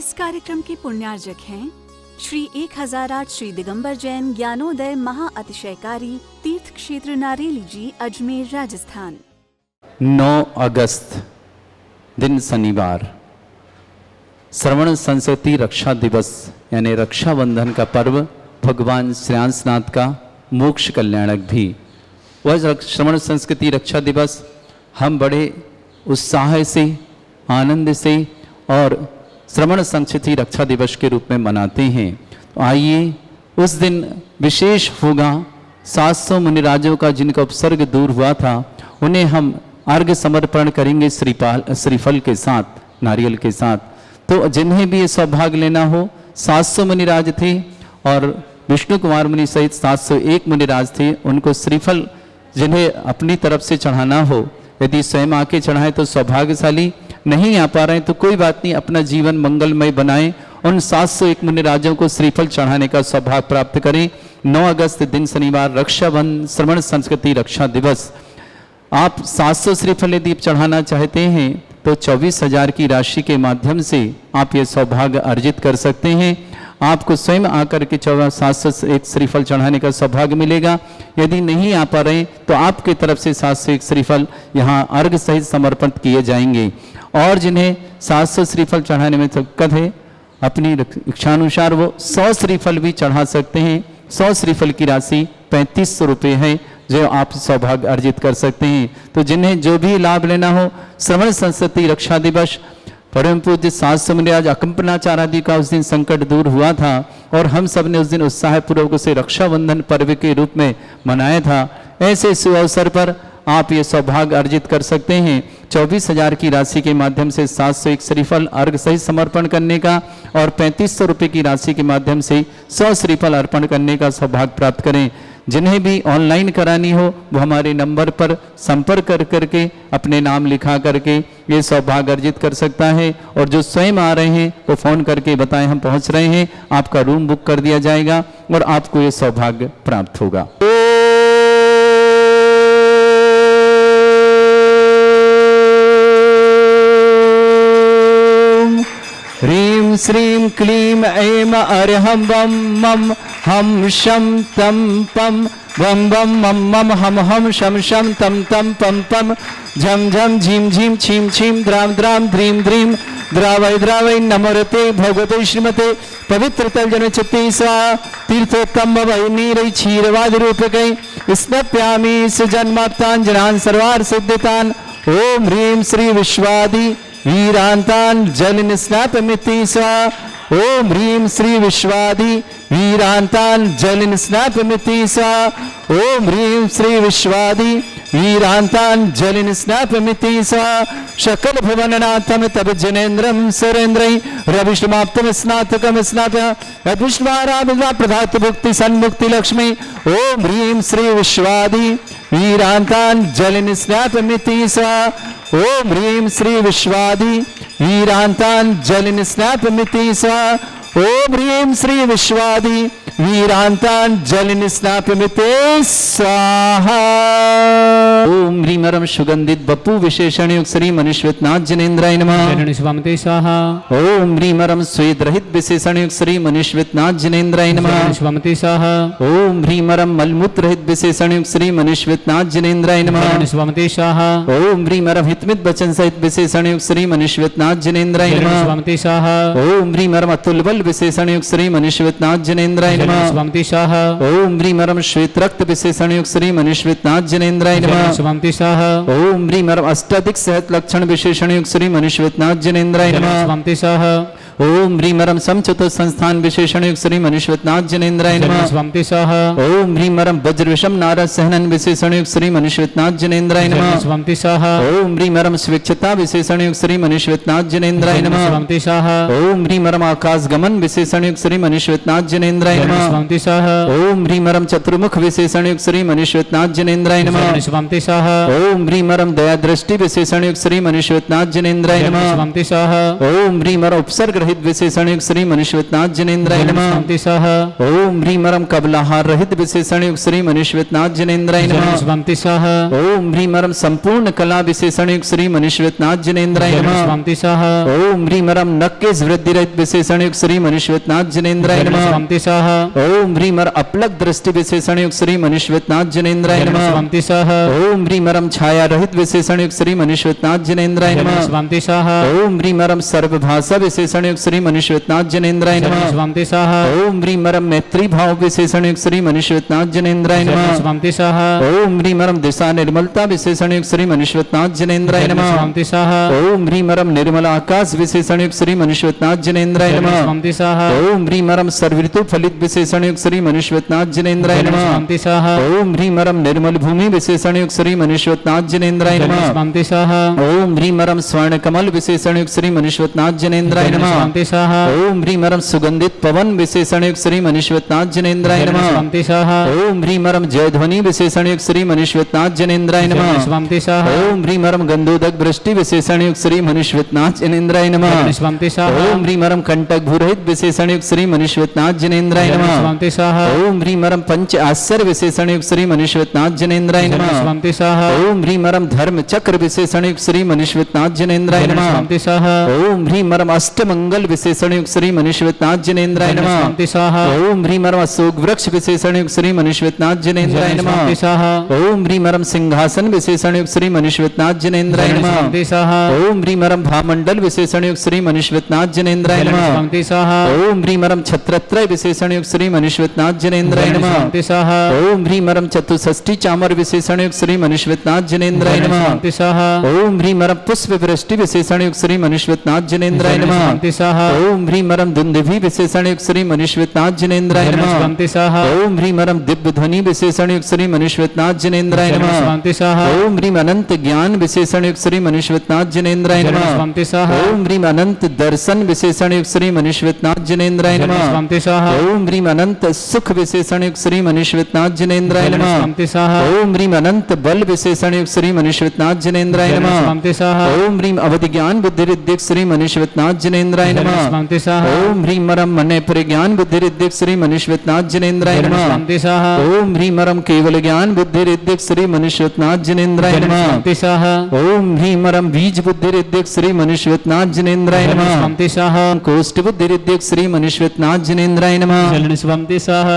इस कार्यक्रम के पुण्यार्जक हैं श्री 1008 श्री दिगंबर जैन ज्ञानोदय महाअतिशयकारी तीर्थ क्षेत्र नारेली जी, अजमेर, राजस्थान। 9 अगस्त दिन शनिवार, श्रवण संस्कृति रक्षा दिवस यानी रक्षाबंधन का पर्व, भगवान श्रेयांसनाथ का मोक्ष कल्याणक भी। वह श्रवण संस्कृति रक्षा दिवस हम बड़े उत्साह से, आनंद से और श्रवण संस्कृति रक्षा दिवस के रूप में मनाते हैं। तो आइए उस दिन विशेष होगा 700 मुनिराजों का जिनका उपसर्ग दूर हुआ था, उन्हें हम अर्घ्य समर्पण करेंगे श्रीफल के साथ, नारियल के साथ। तो जिन्हें भी ये सौभाग्य लेना हो, 700 मुनिराज थे और विष्णु कुमार मुनि सहित 701 मुनिराज थे, उनको श्रीफल जिन्हें अपनी तरफ से चढ़ाना हो, यदि स्वयं आके चढ़ाएं तो सौभाग्यशाली, नहीं आ पा रहे हैं तो कोई बात नहीं, अपना जीवन मंगलमय बनाएं, उन 701 मुनिराजों को श्रीफल चढ़ाने का सौभाग्य प्राप्त करें। 9 अगस्त दिन शनिवार, रक्षाबंधन श्रवण संस्कृति रक्षा दिवस। आप 700 श्रीफल यदि चढ़ाना चाहते हैं तो 24,000 की राशि के माध्यम से आप ये सौभाग्य अर्जित कर सकते हैं। आपको स्वयं आकर के 701 श्रीफल चढ़ाने का सौभाग्य मिलेगा। यदि नहीं आ पा रहे तो आपकी तरफ से 701 श्रीफल यहाँ अर्घ सहित समर्पित किए जाएंगे। और जिन्हें 700 श्रीफल चढ़ाने में दिक्कत है, अपनी इच्छानुसार वो 100 श्रीफल भी चढ़ा सकते हैं। 100 श्रीफल की राशि 3500 रुपये है, जो आप सौभाग्य अर्जित कर सकते हैं। तो जिन्हें जो भी लाभ लेना हो, श्रवण संस्कृति रक्षा दिवस, परम पूज्य 700 मुनिराज अकंपनाचार्य आदि का उस दिन संकट दूर हुआ था और हम सब ने उस दिन उत्साहपूर्वक उसे रक्षाबंधन पर्व के रूप में मनाया था। ऐसे शुभ अवसर पर आप ये सौभाग्य अर्जित कर सकते हैं। 24,000 की राशि के माध्यम से 701 श्रीफल अर्घ सहित समर्पण करने का और 3500 रुपये की राशि के माध्यम से 100 श्रीफल अर्पण करने का सौभाग्य प्राप्त करें। जिन्हें भी ऑनलाइन करानी हो वो हमारे नंबर पर संपर्क कर करके अपने नाम लिखा करके ये सौभाग्य अर्जित कर सकता है। और जो स्वयं आ रहे हैं वो फ़ोन करके बताएं हम पहुंच रहे हैं, आपका रूम बुक कर दिया जाएगा और आपको ये सौभाग्य प्राप्त होगा। ह्रीं श्रीं क्लीं ऐं अर्हं वं मं हम शं तं पं वं वं मं मं हम हम शं शं तं तं पं पं झं झं झीं झीं छीं छीं द्रां द्रां द्रीं द्रीं द्रावै द्रावै नमोरते भगवते श्रीमते पवित्र तलजन चित्ते स्वाहा। तीर्थोत्तम वै नीरै क्षीरवादि रूपकै स्नप्यामि सुजन्माप्तान् जनान् सर्वार्थ सिद्धितान्। ओम ह्रीं श्री विश्वादि वीरांतान जल स्नापमिति स्वाहा। ओम ह्रीं श्री विश्वादि वीरांतान जल स्नापमिति स्वाहा। ओम ह्रीं श्री विश्वादि वीरांतान जल स्नापमिति स्वाहा। शकल भुवननाथम तब जनेन्द्रम सुरेन्द्रै रविष्माप्तम स्नातकम स्नातः अद्विष्वाराभिद्वा प्रधात भुक्ति सन्मुक्ति लक्ष्मी। ओम ह्रीं श्री विश्वादि वीरांतान जल स्नापमिति स्वाहा। ओम ह्रीं श्री विश्वादि वीरांतान जल स्नापमिति स्वाहा। ओम ह्रीं श्री विश्वादि वीरांतान जल स्नापमिति स्वाहा। ओम ह्रीं रम सुगंधित बपु विशेषण युक्त श्री मनुष्यनाथ जनेन्द्राय नमः स्वाहा। ओम ह्रीं रम स्वेद रहित विशेषण युक्त श्री मनुष्यनाथ जनेन्द्राय नमः स्वाहा। ओम ह्रीं रम मलमूत्र रहित विशेषण युक्त श्री मनुष्यनाथ जनेन्द्राय नमः स्वाहा। ओम ह्रीं रम हितमित वचन सहित विशेषण युक्त श्री मनुष्यनाथ जनेन्द्राय नमः स्वाहा। ओम ह्रीं रम अतुल बल विशेषण युक्त श्री मनुष्यनाथ जनेन्द्राय नमः स्वाहा। ओम ह्रीं रम श्वेत रक्त विशेषण युक्त श्री मनुष्यनाथ जनेन्द्राय नमः स्वाहा। ओम ह्रीं रम अष्टाधिक सहत लक्षण विशेषण युक्त श्री मनुष्यनाथ जनेन्द्राय नमः स्वाहा। ओम ह्रीं रम समचतुर संस्थान विशेषण युक्त श्री मनुष्यनाथ जनेन्द्राय नमः स्वाहा। ओम ह्रीं रम वज्र विषम नारद सहनन विशेषण युक्त श्री मनुष्यनाथ जनेन्द्राय नमः स्वाहा। ओम ह्रीं रम स्वेच्छता विशेषण युक्त श्री मनुष्यनाथ जनेन्द्राय नमः स्वाहा। ओम ह्रीं रम आकाश गमन विशेषण युक्त श्री मनुष्यनाथ जनेन्द्राय नमः स्वाहा। ओम ह्रीं रम चतुर्मुख विशेषण युक्त श्री मनुष्यनाथ जनेन्द्राय नमः स्वाहा। ओम ह्रीं रम दया दृष्टि विशेषण युक्त श्री मनुष्यनाथ जनेन्द्राय नमः स्वाहा। ओम ह्रीं रम उपसर्ग रहित विशेषण युक्त श्री मनुष्यनाथ जनेन्द्राय नमः। स्वंति सह ओम ह्रीमरम कबलाहार रहित विशेषण युक्त श्री मनुष्यनाथ जनेन्द्राय नमः। स्वंति सह ओम ह्रीमरम संपूर्ण कला विशेषण युक्त श्री मनुष्यनाथ जनेन्द्राय नमः। स्वंति सह ओम ह्रीमरम नक्केश वृद्धि रहित विशेषण युक्त श्री मनुष्यनाथ जनेन्द्राय नमः। स्वंति सह ओम ह्रीमर अपलक दृष्टि विशेषण युक्त श्री मनुष्यनाथ जनेन्द्राय नमः। स्वंति सह ओम ह्रीमरम छाया रहित विशेषण युक्त श्री मनुष्यनाथ जनेन्द्राय नमः। स्वंति सह ओम ह्रीमरम सर्वभाषा विशेषण युक्त श्री मनुष्यनाथ जनेन्द्राय नमः। स्वंति सह ओम ह्रीमरम मैत्री भाव विशेषण युक्त श्री मनुष्यनाथ जनेन्द्राय नमः। स्वंति सह ओम ह्रीमरम दिशा निर्मलता विशेषण युक्त श्री मनुष्यनाथ जनेन्द्राय नमः। स्वंति सह ओम ह्रीमरम निर्मल आकाश विशेषण युक्त श्री मनुष्यनाथ जनेन्द्राय नमः। स्वंति सह ओम ह्रीमरम सर्वऋतु फलित विशेषण युक्त श्री मनुष्यनाथ जनेन्द्राय नमः। स्वंति सह ओम ह्रीमरम निर्मल भूमि विशेषण युक्त श्री मनुष्यनाथ जनेन्द्राय नमः। स्वंति सह ओम ह्रीमरम स्वर्ण कमल विशेषण युक्त श्री मनुष्यनाथ जनेन्द्राय नमः। स्वंति सह ओम ह्रीमरम सुगंधित पवन विशेषण युक्त श्री मनुष्यनाथ जनेन्द्राय नमः। स्वंति सह ओम ह्रीमरम जयध्वनि विशेषण युक्त श्री मनुष्यनाथ जनेन्द्राय नमः। स्वंति सह ओम ह्रीमरम गंधोदक वृष्टि विशेषण युक्त श्री मनुष्यनाथ जनेन्द्राय नमः। स्वंति सह ओम ह्रीमरम कंटक भूरहित विशेषण युक्त श्री मनुष्यनाथ जनेन्द्राय नमः। स्वंति सह ओम ह्रीमरम पंच आश्चर्य विशेषण युक्त श्री मनुष्यनाथ जनेन्द्राय नमः। स्वंति सह ओम ह्रीमरम धर्म चक्र विशेषण युक्त श्री मनुष्यनाथ जनेन्द्राय नमः। स्वंति सह ओम ह्रीमरम अष्टमंगल विशेषण युक्त श्री मनुष्यनाथ जनेन्द्राय नमः। स्वंति सह ओम ह्रीमरम अशोक वृक्ष विशेषण युक्त श्री मनुष्यनाथ जनेन्द्राय नमः। स्वंति सह ओम ह्रीमरम सिंहासन विशेषण युक्त श्री मनुष्यनाथ जनेन्द्राय नमः। स्वंति सह ओम ह्रीमरम भामंडल विशेषण युक्त श्री मनुष्यनाथ जनेन्द्राय नमः। स्वंति सह ओम ह्रीमरम छत्रत्रय विशेषण युक्त श्री मनुष्यनाथ जनेन्द्राय नमः। स्वंति सह ओम ह्रीमरम चतुष्षष्टि चामर विशेषण युक्त श्री मनुष्यनाथ जनेन्द्राय नमः। स्वंति सह ओम ह्रीमरम पुष्प वृष्टि विशेषण युक्त श्री मनुष्यनाथ जनेन्द्राय नमः। स्वंति सह ओम ह्रीमरम दुंदुभि विशेषण युक्त श्री मनुष्यनाथ जनेन्द्राय नमः। स्वंति सह ओम ह्रीमरम दिव्य ध्वनि विशेषण युक्त श्री मनुष्यनाथ जनेन्द्राय नमः। स्वंति सह ओम ह्रीम अनंत ज्ञान विशेषण युक्त श्री मनुष्यनाथ जनेन्द्राय नमः। स्वंति सह ओम ह्रीम अनंत दर्शन विशेषण युक्त श्री मनुष्यनाथ जनेन्द्राय नमः। स्वंति सह ओम ह्रीम अनंत सुख विशेषण युक्त श्री मनुष्यनाथ जनेन्द्राय नमः। स्वंति सह ओम ह्रीम अनंत बल विशेषण युक्त श्री मनुष्यनाथ जनेन्द्राय नमः। स्वंति सह ओम ह्रीम अवधि ज्ञान बुद्धि रिद्धिक श्री मनुष्यनाथ जनेन्द्राय नमः। स्वंति सह ओम ह्रीमरम मने प्रज्ञान बुद्धि रिद्धिक श्री मनुष्यनाथ जनेन्द्राय नमः। स्वंति सह ओम ह्रीमरम केवल ज्ञान बुद्धि रिद्धिक श्री मनुष्यनाथ जनेन्द्राय नमः। स्वंति सह ओम ह्रीमरम बीज बुद्धि रिद्धिक श्री मनुष्यनाथ जनेन्द्राय नमः। स्वंति सह कोष्ठ बुद्धि रिद्धिक श्री मनुष्यनाथ जनेन्द्राय नमः। स्वंति सह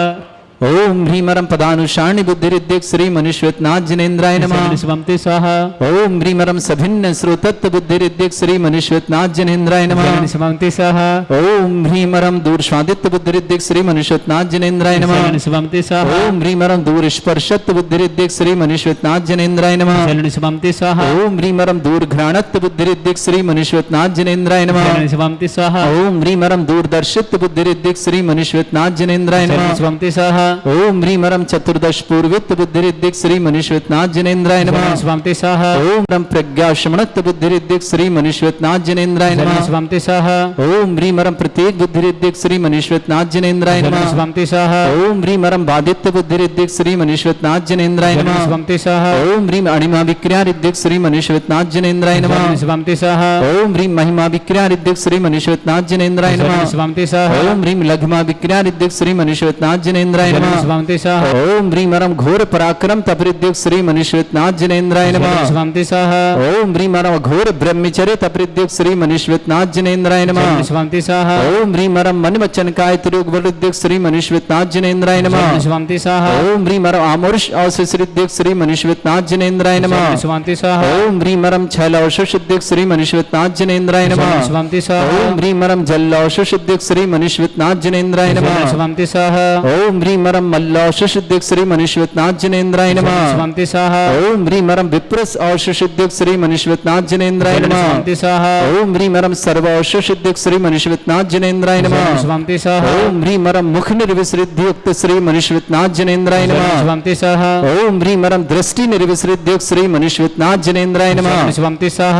ओम ह्रीमरम पदानुसारणी बुद्धि रिद्धिक श्री मनुष्यनाथ जनेन्द्राय नमः। स्वंति सह ओम ह्रीमरम सभिन्न श्रोतत्व बुद्धि रिद्धिक श्री मनुष्यनाथ जनेन्द्राय नमः। स्वंति सह ओम ह्रीमरम दूर स्वादित्य बुद्धि रिद्धिक श्री मनुष्यनाथ जनेन्द्राय नमः। स्वंति सह ओम ह्रीमरम दूर स्पर्शत्व बुद्धि रिद्धिक श्री मनुष्यनाथ जनेन्द्राय नमः। स्वंति सह ओम ह्रीमरम दूर घ्राणत्व बुद्धि रिद्धिक श्री मनुष्यनाथ जनेन्द्राय नमः। स्वंति सह ओम ह्रीमरम दूरदर्शित्व बुद्धि रिद्धिक श्री मनुष्यनाथ जनेन्द्राय नमः। स्वंति सह ओम ह्रीमरम चतुर्दश पूर्वित्व बुद्धि रिद्धिक श्री मनुष्यनाथ जनेन्द्राय नमः। स्वंति सह ओम रम प्रज्ञा शमणत्व बुद्धि रिद्धिक श्री मनुष्यनाथ जनेन्द्राय नमः। स्वंति सह ओम ह्रीमरम प्रत्येक बुद्धि रिद्धिक श्री मनुष्यनाथ जनेन्द्राय नमः। स्वंति सह ओम ह्रीमरम बाधित्व बुद्धि रिद्धिक श्री मनुष्यनाथ जनेन्द्राय नमः। स्वंति सह ओम ह्रीम अणिमा विक्रिया रिद्धिक श्री मनुष्यनाथ जनेन्द्राय नमः। स्वंति सह ओम ह्रीम महिमा विक्रिया रिद्धिक श्री मनुष्यनाथ जनेन्द्राय नमः। स्वंति सह ओम ह्रीम लघ्मा विक्रिया रिद्धिक श्री मनुष्यनाथ जनेन्द्राय नमः। स्वंति सह ओम ह्रीमरम घोर पराक्रम तपरिद्धिक श्री मनुष्यनाथ जनेन्द्राय नमः। स्वंति सह ओम ह्रीमरम घोर ब्रह्मचर्य तपरिद्धिक श्री मनुष्यनाथ जनेन्द्राय नमः। स्वंति सह ओम ह्रीमरम मन वचन काय त्रियोग वरुद्धिक श्री मनुष्यनाथ जनेन्द्राय नमः। स्वंति सह ओम ह्रीमरम आमोर्ष अवशिष्टिक श्री मनुष्यनाथ जनेन्द्राय नमः। स्वंति सह ओम ह्रीमरम छैलौषिक श्री मनुष्यनाथ जनेन्द्राय नमः। स्वंति सह ओम ह्रीमरम जल्लौषिक श्री मनुष्यनाथ जनेन्द्राय नमः। स्वंति सह ओम ह्रीमरम मल्लौषिक श्री मनुष्यनाथ जनेन्द्राय नमः। स्वंति सह ओम ह्रीमरम विप्रस औषिक श्री मनुष्यनाथ जनेन्द्राय नमः। स्वंति सह ओम ह्रीमरम सर्वौषिक श्री मनुष्यनाथ जनेन्द्राय नमः। स्वंति सह ओम ह्रीमरम मुख निर्विसृद्युक्त श्री मनुष्यनाथ जनेन्द्राय नमः। स्वंति सह ओम ह्रीमरम दृष्टि निर्विसृद्युक्त श्री मनुष्यनाथ जनेन्द्राय नमः। स्वंति सह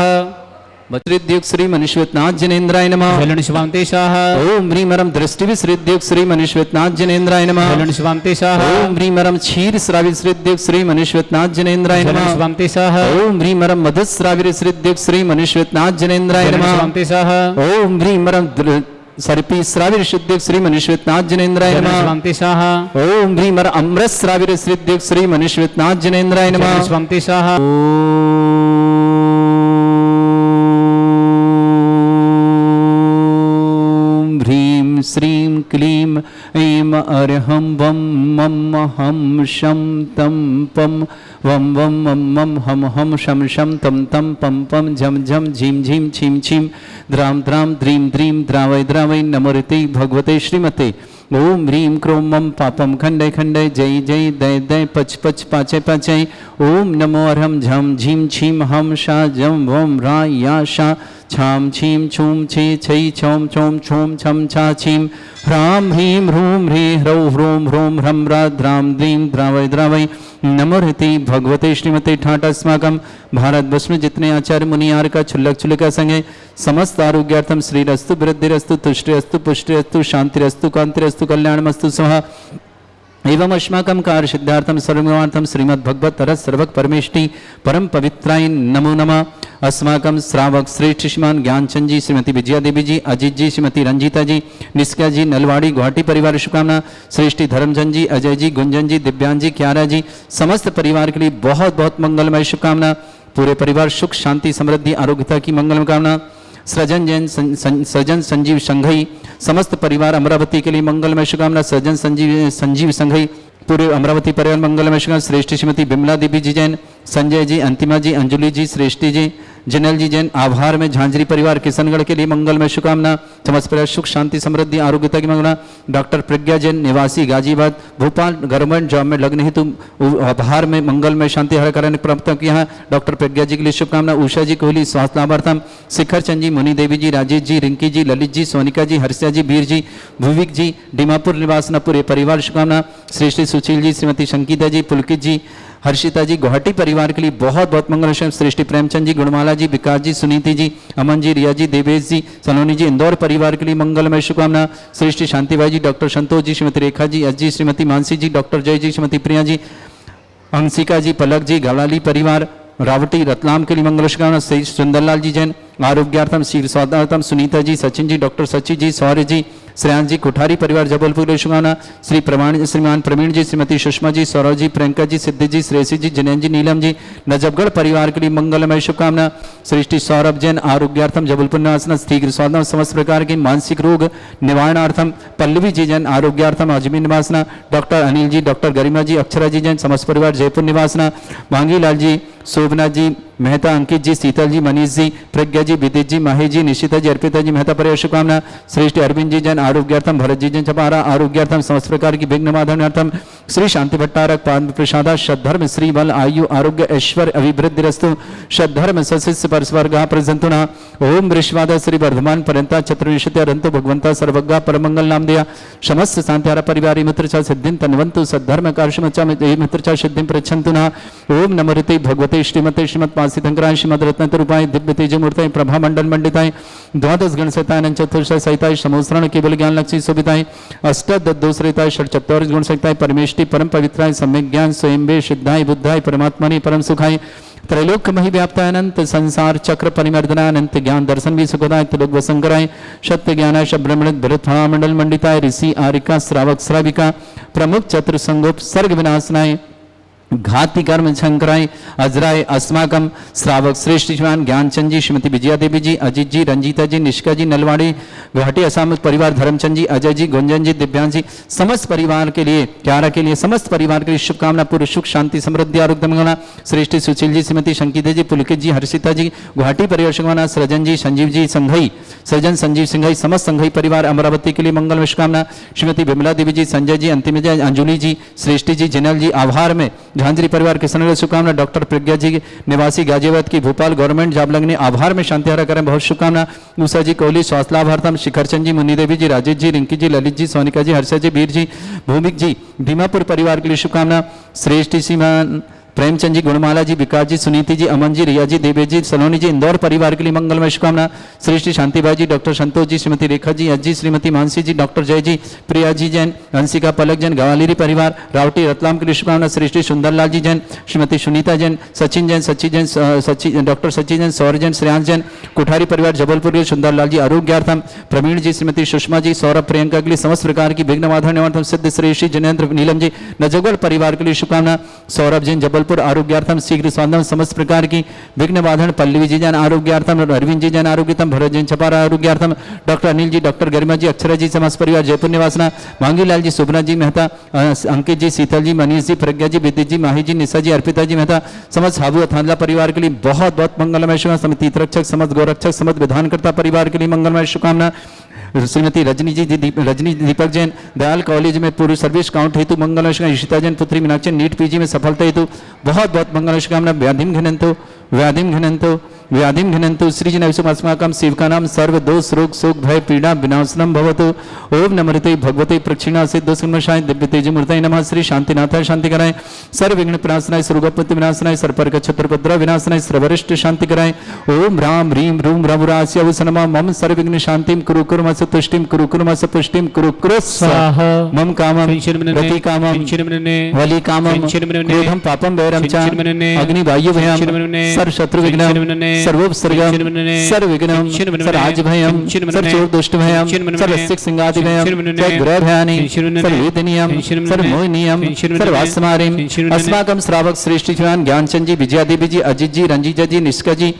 वज्रद्युक्त श्री मनुष्यनाथ जनेन्द्राय नमः। स्वंति सह ओम ह्रीमरम दृष्टि विसृद्युक्त श्री मनुष्यनाथ जनेन्द्राय नमः। स्वंति सह ओम ह्रीमरम क्षीर श्राविसृद्युक्त श्री मनुष्यनाथ जनेन्द्राय नमः। स्वंति सह ओम ह्रीमरम मधुश्राविसृद्युक्त श्री मनुष्यनाथ जनेन्द्राय नमः। स्वंति सह ओम ह्रीमरम सर्पी श्राविर सिद्धिक श्री मनीश्वरनाथ जिनेन्द्राय नमः। जनस्वंति स्वाहा ओम भ्रीमर अमृत श्राविर सिद्धिक श्री मनीश्वरनाथ जिनेन्द्राय नमः। जनस्वंति स्वाहा ओम भ्रीम श्रीम क्लीम ऐम अर्हं वम मम हम शम तम पम वम वम मम मम हम हम शम शम तम तम पम पम झम झम झीम झीम छीम छीम द्राम द्राम द्रीम द्रीम द्रावय द्रावय नमोरते भगवते श्रीमते। ओम ह्रीं क्रोम मम पापम खंडय खंडय जय जय दय दय पच पच पाचय पाचय। ओम नमो अर्हं झम झीम छीम हम शा जम वम रा या शा छाम छीम छूम छे छै छौम छौम छोम छम छा छीम ह्राम ह्रीं ह्रूम ह्री ह्रौ ह्रोम ह्रोम ह्रम रा द्राम द्रीं द्रावय द्रावय नमोहति भगवते श्रीमते ठाट। अस्माकं भारतवर्ष में जितने आचार्य मुनियार का छुल्लक छुल्लका संग है समस्त आरोग्यार्थम श्रीरस्तु वृद्धिरस्तु तुष्टिरस्तु पुष्टिरस्तु शांतिरस्तु कांतिरस्तु कल्याणमस्तु स्वाहा। एवं अस्माकं कार्य सिद्धार्थम सर्वमार्थम श्रीमद् भगवत रस सर्वक परमेष्टि परम पवित्राय नमो नमः। अस्माकं श्रावक श्रेष्ठ श्रीमान ज्ञानचंद जी, श्रीमती विजया देवी जी, अजीत जी, श्रीमती रंजीता जी, निष्का जी, नलवाड़ी गुवाहाटी परिवार शुभकामना। श्रेष्ठी धर्मचंद जी, अजय जी, गुंजन जी, दिव्यांग जी, क्यारा जी, समस्त परिवार के लिए बहुत बहुत मंगलमय शुभकामना। पूरे परिवार सुख शांति समृद्धि आरोग्यता की मंगल कामना। सृजन जैन सृजन संजीव संघई समस्त परिवार अमरावती के लिए मंगलमय शुभकामना। सृजन संजीव संघई पूरे अमरावती परिवार मंगलमय शुभकामना। श्रेष्ठी श्रीमती बिमला देवी जी जैन, संजय जी, अंतिमा जी, अंजुली जी, श्रेष्ठी जी, जिनल जी जैन आभार में झांझरी परिवार किशनगढ़ के लिए मंगलमय शुभकामना। समस्त परिवार सुख शांति समृद्धि आरोग्यता की मंगला। डॉक्टर प्रज्ञा जैन निवासी गाजीबाद भोपाल गवर्नमेंट जॉब में लगने हेतु आभार में मंगलमय शांति हर कराने प्राप्त किया है। डॉक्टर प्रज्ञा जी के लिए शुभकामना। उषा जी कोहली स्वास्थ्य लाभार्थम। शिखर चंद जी, मुनि देवी जी, राजेश जी, रिंकी जी, ललित जी, सोनिका जी, हर्षिया जी, वीर जी, भूविक जी, डीमापुर निवास पूरे परिवार शुभकामना। श्रेष्ठी सुशील जी, श्रीमती संगीता जी, पुलकित जी, हर्षिता जी, गुवाहाटी परिवार के लिए बहुत बहुत मंगल। श्रेष्ठी प्रेमचंद जी, गुणमाला जी, विकास जी, सुनीति जी, अमन जी, रिया जी, देवेश जी, सलोनी जी, इंदौर परिवार के लिए मंगलमय शुभकामना। श्रेष्ठी शांतिबाई जी, doctor Santosh ji, Shrimati Rekha ji, S G, Shrimati Mansi जी, डॉक्टर जय जी, श्रीमती प्रिया जी, अंशिका जी, पलक जी, गलाली परिवार रावटी रतलाम के लिए मंगल शुभकामना। श्री सुंदरलाल जी जैन आरोग्यार्थम, शीर स्वादार्थम, सुनीता जी, सचिन जी, डॉक्टर सची जी, सौर्य जी, श्रेयांश जी, कोठारी परिवार जबलपुर के लिए शुभकामना। श्रीमान प्रवीण जी, श्रीमती सुषमा जी, सौरभ जी, प्रियंका जी, सिद्धि जी, श्रेयसी जी, जिनेन जी, नीलम जी, नजफगढ़ परिवार के लिए मंगलमय शुभकामना। श्रेष्ठी सौरभ जैन आरोग्यार्थम जबलपुर निवासना शीघ्र स्वास्थ्य समस्त प्रकार के मानसिक रोग निवारणार्थम। पल्लवी जी जैन आरोग्यार्थम अजमेर निवासना। डॉक्टर अनिल जी, डॉक्टर गरिमा जी, अक्षरा जी जैन समस्त परिवार जयपुर निवासना। भांगीलाल जी, शोभना जी मेहता, अंकित जी, शीतल जी, मनीष जी, प्रज्ञा जी, विदित जी, माही जी, निशिता जी, अर्पिता जी मेहता परिवार शुभकामना। श्रेष्ठ अरविंद जी जैन आरोग्यार्थम, भरत जी जैन छपारा आरोग्यार्थम समस्त प्रकार की विघ्न निवारणार्थम। श्री शांति भट्टारक पाद प्रसादा सद्धर्म श्री बल आयु आरोग्य ऐश्वर्य अभिवृद्धि रस्तु सद्धर्म सशिष्य परस्वर्गा प्रजंतुना। ओम वृषवादा श्री वर्धमान पर्यंता चतुर्विशत्या रंतो भगवंता सर्वज्ञा परमंगल नाम दिया समस्त शांतिहारा परिवार मित्रचा सिद्धिं तन्वंतु सद्धर्म कार्षमचा मित्रचा सिद्धिं प्रच्छन्तु ना। ओम नमोते भगवते श्रीमते श्रीमत् सिद्धंकराय श्रीमद रत्नतरूपाय दिव्य तेजमूर्ताय प्रभा मंडल मंडिताय द्वादश गण सहिताय चतुर्थ सहिताय समोसरण केवल ज्ञान लक्ष्मी शोभिताय अष्टदोषरिताय षट्चत्वारिश गुण सहिताय परमेष्टि परम पवित्राय सम्यक ज्ञान स्वयंभे सिद्धाय बुद्धाय परमात्मने परम सुखाय त्रैलोक मही व्याप्ताय अनंत संसार चक्र परिमर्दनाय अनंत ज्ञान दर्शन भी सुखदाय त्रिलोक वसंकराय सत्य ज्ञानाय शब्रमणित भरत मंडल मंडिताय ऋषि आरिका श्रावक श्राविका प्रमुख चतुर संगोप सर्ग विनाशनाय घाती कर्म शंकराय अजराय अस्माकम श्रावक श्रेष्ठ श्रीमान ज्ञानचंद जी, श्रीमती विजया देवी जी, अजीत जी, रंजीता जी, निष्का जी, नलवाड़ी गुवाहाटी असम परिवार धर्मचंद जी, अजय जी, गुंजन जी, दिव्यांग जी, समस्त परिवार के लिए क्यारा के लिए समस्त परिवार के लिए शुभकामना। पूर्व सुख शांति समृद्धि आरोग्य मंगला। श्रेष्ठी सुशील जी, श्रीमती संगीता जी, पुलकित जी, हर्षिता जी, गुवाहाटी परिवार शुभकामना। सृजन जी, संजीव जी, संघई सृजन संजीव सिंघई समस्त संघई परिवार अमरावती के लिए मंगल शुभकामना। श्रीमती बिमला देवी जी, संजय जी, अंतिम जी, अंजुली जी, श्रेष्ठी जी, जिनल जी आभार में झांझरी परिवार के किशनगढ़ शुभकामना। डॉक्टर प्रज्ञा जी निवासी गाजियाबाद की भोपाल गवर्नमेंट जॉब लगने आभार में शांतिहारा करें बहुत शुभकामना। उषा जी कोहली स्वास्थ्य लाभार्थम। शिखर चंद जी, मुनि देवी जी, राजेश जी, रिंकी जी, ललित जी, सोनिका जी, हर्षा जी, वीर जी, भूमिक जी, दीमापुर परिवार के लिए शुभकामना। श्रेष्ठ श्रीमान प्रेमचंद जी, गुणमाला जी, विकास जी, सुनीति जी, अमन जी, रिया जी, देवेश जी, सलोनी जी, इंदौर परिवार के लिए मंगलमय शुभकामना। श्री श्री शांतिबाई जी, डॉक्टर संतोष जी, श्रीमती रेखा जी, अज्जी, श्रीमती मानसी जी, डॉक्टर जय जी, प्रिया जी जैन, हंसिका पलक जैन, गवालीरी परिवार रावटी रतलाम के लिए शुभकामना। श्री श्री सुंदरलाल जी जैन, श्रीमती सुनीता जैन, सचिन जैन, डॉक्टर सचिन जैन, सौर जैन, श्रेयांश जैन, कोठारी परिवार जबलपुर के सुंदरलाल जी आरोग्यार्थम, प्रवीण जी, श्रीमती सुषमा जी, सौरभ, प्रियंका के लिए समस्त प्रकार की विघ्न बाधा निवारणार्थम, सिद्ध श्री श्री जिनेन्द्र, नीलम जी, नजगढ़ परिवार के लिए शुभकामना। सौरभ जैन जबलपुर आरोग्यार्थम, शीघ्र स्वास्थ्य समस्त प्रकार की विघ्न बाधन, पल्लवी जी जैन आरोग्यार्थम, अरविंद जी जैन आरोग्यतम, भरत जैन छपारा आरोग्यार्थम, डॉक्टर अनिल जी, डॉक्टर गरिमा जी, अक्षरा जी, समस्त परिवार जयपुर निवासना, मांगीलाल जी, सुबना जी मेहता, अंकित जी, शीतल जी, मनीष जी, प्रज्ञा जी, विद्युत जी, माही जी, निशा जी, अर्पिता जी मेहता, समस्त हाबू अथांदला परिवार के लिए बहुत बहुत मंगलमय शुभकामना। समस्त तीर्थरक्षक, समस्त गौरक्षक, समस्त विधानकर्ता परिवार के लिए मंगलमय शुभकामना। श्रीमती रजनी जी, रजनी दीपक जैन, दयाल कॉलेज में पूर्व सर्विस काउंट हेतु मंगलमय शुभकामना। ईशिता जैन, पुत्री मीनाक्षी, नीट पीजी में सफलता हेतु बहुत बहुत मंगलमय शुभकामना। व्याधिम घनंतु श्रीजनविषुमास्माकं सेवकानां सर्व दोष रोग शोक भय पीड़ा विनाशनम भवतु। ओम नमृते भगवते प्रक्षिणा सिद्धोस्कर्मशाय दिव्य तेज मूर्तये नमः। श्री शांतिनाथाय शांति कराय, सर्व विघ्न विनाशनाय, सर्वोपत्ति विनाशनाय, सर्पर्क छत्रपद्र विनाशनाय, सर्वरिष्ट शांति कराय। ओम राम ह्रीं रूम रघुरास्य वसनमा मम सर्व विघ्न शांतिं कुरु कुर्मस तुष्टिं कुरु कुर्मस पुष्टिं कुरु कुरु स्वाहा। मम कामं रति कामं वली कामं क्रोधं पापं वैरं च अग्नि वायु भयं सर्व शत्रु विघ्नं सर्वोपसर्गं सर्वविघ्नं सर्वराजभयं सर्वचोर दुष्ट भयं सर्वसिक सिंगादि भयं सर्वग्रह भयानि सर्ववेदनीयं सर्वमोहनीयं सर्वास्मारिं अस्माकं श्रावक श्रेष्ठ शिवान ज्ञानचंद जी, विजया देवी जी, अजित जी, रंजीता जी, निष्का जी,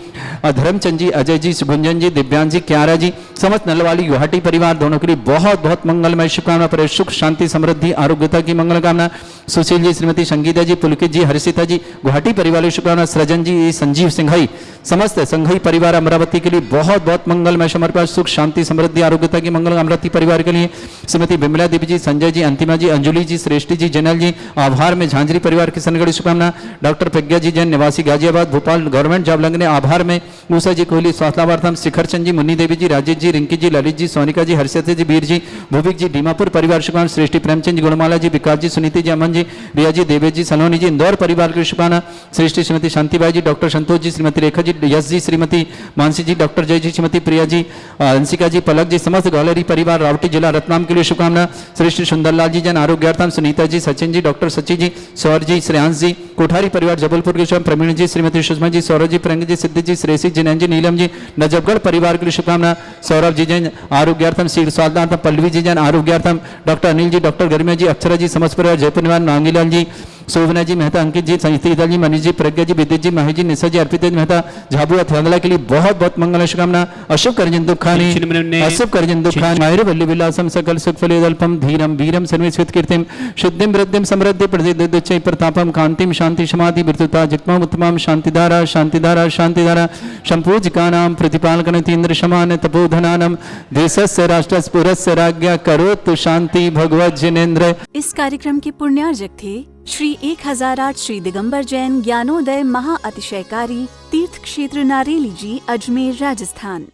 धर्मचंद जी, अजय जी, गुंजन जी, दिव्यांग जी, क्यारा जी, समस्त नलवाली गुवाहाटी परिवार दोनों के लिए बहुत बहुत मंगलमय शुभकामना। पर सुख शांति समृद्धि आरोग्यता की मंगल कामना। सुशील जी, श्रीमती संगीता जी, पुलकित जी, हर्षिता जी, गुवाहाटी परिवार की शुभकामना। सृजन जी, संजीव सिंघई, समस्त संघई परिवार अमरावती के लिए बहुत बहुत मंगलमय समर्पण। सुख शांति समृद्धि आरोग्यता की मंगल अमरावती परिवार के लिए। श्रीमती बिमला देवी जी, संजय जी, अंतिमा जी, अंजुली जी, श्रेष्ठी जी, जनल जी, आभार में झांझरी परिवार की सनगढ़ी शुभकामना। डॉक्टर प्रज्ञा जी जैन, निवासी गाजियाबाद भोपाल, गवर्नमेंट जॉब लगने आभार में। मूसा जी कोहली स्वास्थ्यवार्थम, शिखर चंद जी, मुन्नी देवी जी, राजेश जी, रिंकी जी, ललित जी, सोनिका जी, हर्षिता जी, वीर जी, भूविक जी, डीमापुर परिवार शुभकामना। श्रेष्ठी प्रेमचंद जी, गुणमाला जी, विकास जी, सुनीति जी, अमन जी, रिया जी, देवेश जी, सलोनी जी, इंदौर परिवार की शुभकामना। श्रेष्ठी श्रीमती शांतिबाई जी, डॉक्टर संतोष जी, श्रीमती रेखा जी, यश जी, श्रीमती मानसी जी, डॉक्टर जय जी, श्रीमती प्रिया जी, हंसिका जी, पलक जी, समस्त गौलरी परिवार रावटी जिला रतलाम के लिए शुभकामना। श्रेष्ठ सुंदरलाल जी जन आरोग्यार्थम, सुनीता जी, सचिन जी, डॉक्टर सची जी, सौर जी, श्रेयांश जी, कोठारी परिवार जबलपुर के शुभ, प्रवीण जी, श्रीमती सुषमा जी, सौरभ जी, प्रियंका जी, सिद्धि जी, श्रेषी जिनैन जी, नीलम जी, नजफगढ़ परिवार के लिए शुभकामना। सौरभ जी जैन आरोग्यार्थम, शीघ्र स्वास्थ्यार्थम, पल्लवी जी जैन आरोग्यार्थम, डॉक्टर अनिल जी, डॉक्टर गरिमा जी, अक्षरा जी, समस्त परिवार जयपुर निवास, नांगीलाल जी, शोभना जी मेहता, अंकित जी, संजीता जी, मनीष जी, प्रज्ञा जी, विद्युत जी, माही जी, निशा जी, अर्पित मेहता, झाबू अथांदला के लिए बहुत बहुत मंगल शुभकामना। अशुभ करजन दुखानि अशुभ करजन दुखानि माहिर वल्ली विलासम सकल सुख फलेदल्पम धीरम वीरम सर्वेश्वत कीर्तिम शुद्धिम वृद्धिम समृद्धि प्रदिदुच्चै प्रतापम कांतिम शांति समाधि विरतुता जित्मम उत्तमम शांतिधारा शांतिधारा शांतिधारा संपूजिकानां प्रतिपालकनतीन्द्र समान तपोधनानम देशस्य राष्ट्रस्य पुरस्य राज्ञा करोतु शांति भगवत जिनेन्द्र। इस कार्यक्रम के पुण्यार्जक थे श्री 1008 श्री दिगंबर जैन ज्ञानोदय महाअतिशयकारी तीर्थ क्षेत्र नारेली जी, अजमेर, राजस्थान।